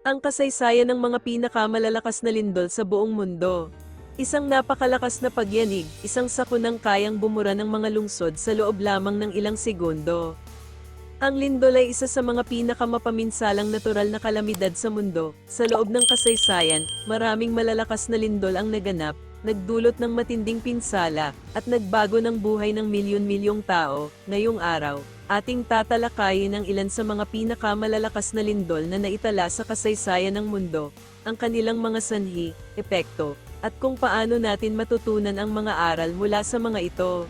Ang kasaysayan ng mga pinakamalalakas na lindol sa buong mundo. Isang napakalakas na pagyanig, isang sakunang kayang bumura ng mga lungsod sa loob lamang ng ilang segundo. Ang lindol ay isa sa mga pinakamapaminsalang natural na kalamidad sa mundo. Sa loob ng kasaysayan, maraming malalakas na lindol ang naganap, nagdulot ng matinding pinsala, at nagbago ng buhay ng milyon-milyong tao. Ngayong araw, ating tatalakayin ang ilan sa mga pinakamalalakas na lindol na naitala sa kasaysayan ng mundo, ang kanilang mga sanhi, epekto, at kung paano natin matutunan ang mga aral mula sa mga ito.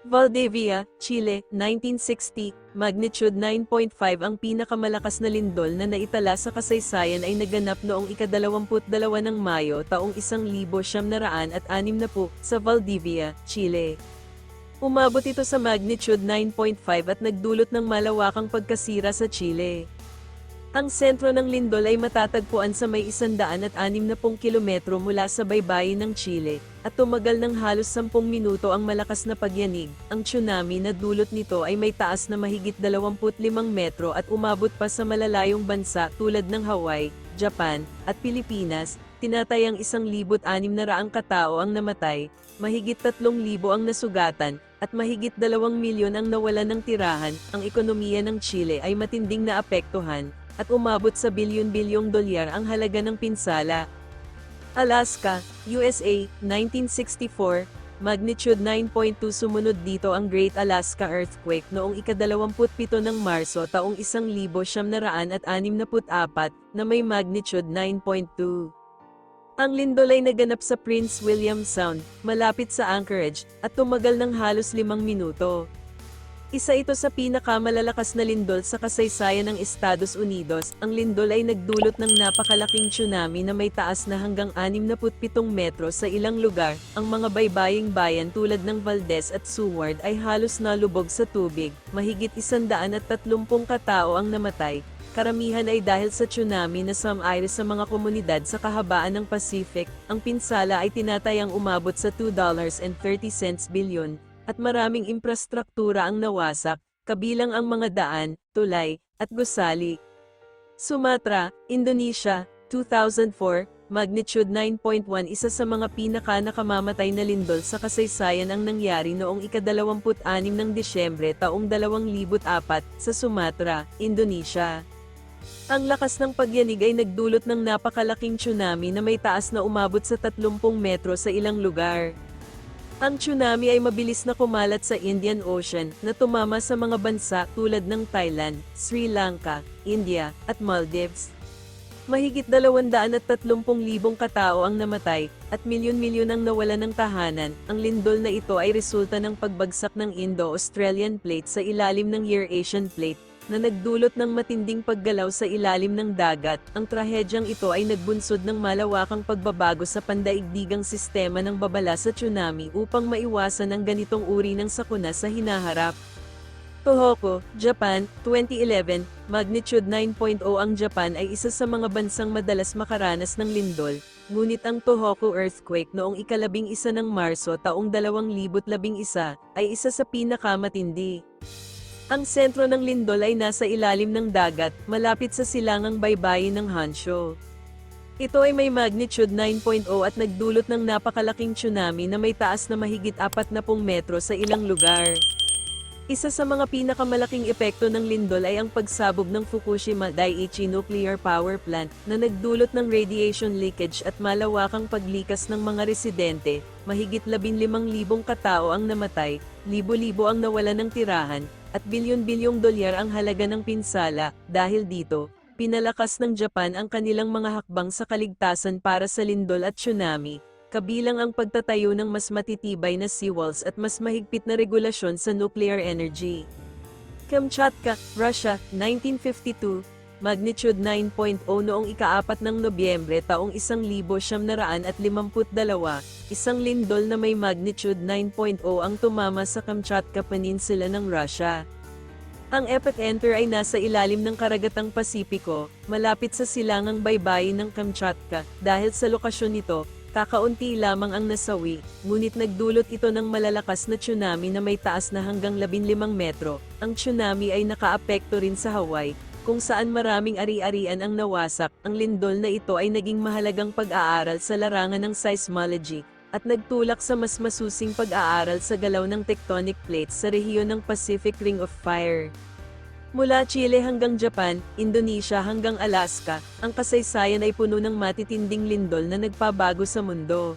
Valdivia, Chile, 1960, magnitude 9.5. Ang pinakamalakas na lindol na naitala sa kasaysayan ay naganap noong ika-22 ng Mayo taong 1960 sa Valdivia, Chile. Umabot ito sa magnitude 9.5 at nagdulot ng malawakang pagkasira sa Chile. Ang sentro ng lindol ay matatagpuan sa may 160 kilometro mula sa baybayin ng Chile, at tumagal ng halos 10 minuto ang malakas na pagyanig. Ang tsunami na dulot nito ay may taas na mahigit 25 metro at umabot pa sa malalayong bansa tulad ng Hawaii, Japan, at Pilipinas. Tinatayang 1,600 katao ang namatay, mahigit 3,000 ang nasugatan, at mahigit 2 milyon ang nawalan ng tirahan. Ang ekonomiya ng Chile ay matinding naapektuhan, at umabot sa bilyon-bilyong dolyar ang halaga ng pinsala. Alaska, USA, 1964, magnitude 9.2. Sumunod dito ang Great Alaska Earthquake noong ika-27 ng Marso taong 1964 na may magnitude 9.2. Ang lindol ay naganap sa Prince William Sound, malapit sa Anchorage, at tumagal ng halos 5 minuto. Isa ito sa pinakamalalakas na lindol sa kasaysayan ng Estados Unidos. Ang lindol ay nagdulot ng napakalaking tsunami na may taas na hanggang 67 metro sa ilang lugar. Ang mga baybaying bayan tulad ng Valdez at Seward ay halos nalubog sa tubig. Mahigit 130 katao ang namatay. Karamihan ay dahil sa tsunami na sumairal sa mga komunidad sa kahabaan ng Pacific. Ang pinsala ay tinatayang umabot sa $2.30 bilyon. At maraming infrastruktura ang nawasak, kabilang ang mga daan, tulay, at gusali. Sumatra, Indonesia, 2004, magnitude 9.1. Isa sa mga pinaka-nakamamatay na lindol sa kasaysayan ang nangyari noong ika-26 ng Disyembre taong 2004 sa Sumatra, Indonesia. Ang lakas ng pagyanig ay nagdulot ng napakalaking tsunami na may taas na umabot sa 30 metro sa ilang lugar. Ang tsunami ay mabilis na kumalat sa Indian Ocean na tumama sa mga bansa tulad ng Thailand, Sri Lanka, India, at Maldives. Mahigit 230,000 katao ang namatay, at milyon-milyon ang nawalan ng tahanan. Ang lindol na ito ay resulta ng pagbagsak ng Indo-Australian Plate sa ilalim ng Eurasian Plate, na nagdulot ng matinding paggalaw sa ilalim ng dagat. Ang trahedyang ito ay nagbunsod ng malawakang pagbabago sa pandaigdigang sistema ng babala sa tsunami upang maiwasan ang ganitong uri ng sakuna sa hinaharap. Tohoku, Japan, 2011, magnitude 9.0. Ang Japan ay isa sa mga bansang madalas makaranas ng lindol, ngunit ang Tohoku earthquake noong ika-11 ng Marso taong 2011 ay isa sa pinakamatindi. Ang sentro ng lindol ay nasa ilalim ng dagat, malapit sa silangang baybayin ng Honshu. Ito ay may magnitude 9.0 at nagdulot ng napakalaking tsunami na may taas na mahigit 40 metro sa ilang lugar. Isa sa mga pinakamalaking epekto ng lindol ay ang pagsabog ng Fukushima Daiichi Nuclear Power Plant na nagdulot ng radiation leakage at malawakang paglikas ng mga residente. Mahigit 15,000 katao ang namatay, libo-libo ang nawalan ng tirahan, at bilyon-bilyong dolyar ang halaga ng pinsala. Dahil dito, pinalakas ng Japan ang kanilang mga hakbang sa kaligtasan para sa lindol at tsunami, kabilang ang pagtatayo ng mas matitibay na seawalls at mas mahigpit na regulasyon sa nuclear energy. Kamchatka, Russia, 1952, magnitude 9.0. Noong ika-4 ng Nobyembre taong 1952, isang lindol na may magnitude 9.0 ang tumama sa Kamchatka Peninsula ng Russia. Ang epicenter ay nasa ilalim ng karagatang Pasipiko, malapit sa silangang baybayin ng Kamchatka. Dahil sa lokasyon nito, Kakaunti lamang ang nasawi, ngunit nagdulot ito ng malalakas na tsunami na may taas na hanggang 15 metro. Ang tsunami ay nakaapekto rin sa Hawaii, kung saan maraming ari-arian ang nawasak. Ang lindol na ito ay naging mahalagang pag-aaral sa larangan ng seismology, at nagtulak sa mas masusing pag-aaral sa galaw ng tectonic plates sa rehiyon ng Pacific Ring of Fire. Mula Chile hanggang Japan, Indonesia hanggang Alaska, ang kasaysayan ay puno ng matitinding lindol na nagpabago sa mundo.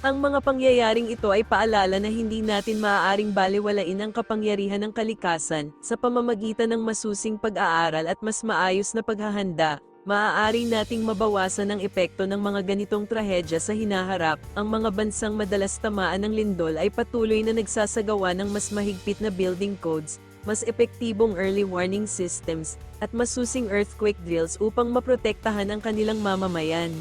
Ang mga pangyayaring ito ay paalala na hindi natin maaaring balewalain ang kapangyarihan ng kalikasan. Sa pamamagitan ng masusing pag-aaral at mas maayos na paghahanda, maaari nating mabawasan ang epekto ng mga ganitong trahedya sa hinaharap. Ang mga bansang madalas tamaan ng lindol ay patuloy na nagsasagawa ng mas mahigpit na building codes, mas epektibong early warning systems, at masusing earthquake drills upang maprotektahan ang kanilang mamamayan.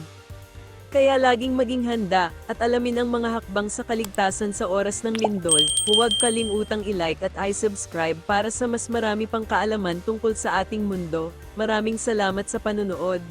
Kaya laging maging handa, at alamin ang mga hakbang sa kaligtasan sa oras ng lindol. Huwag kalimutang i-like at i-subscribe para sa mas marami pang kaalaman tungkol sa ating mundo. Maraming salamat sa panunood.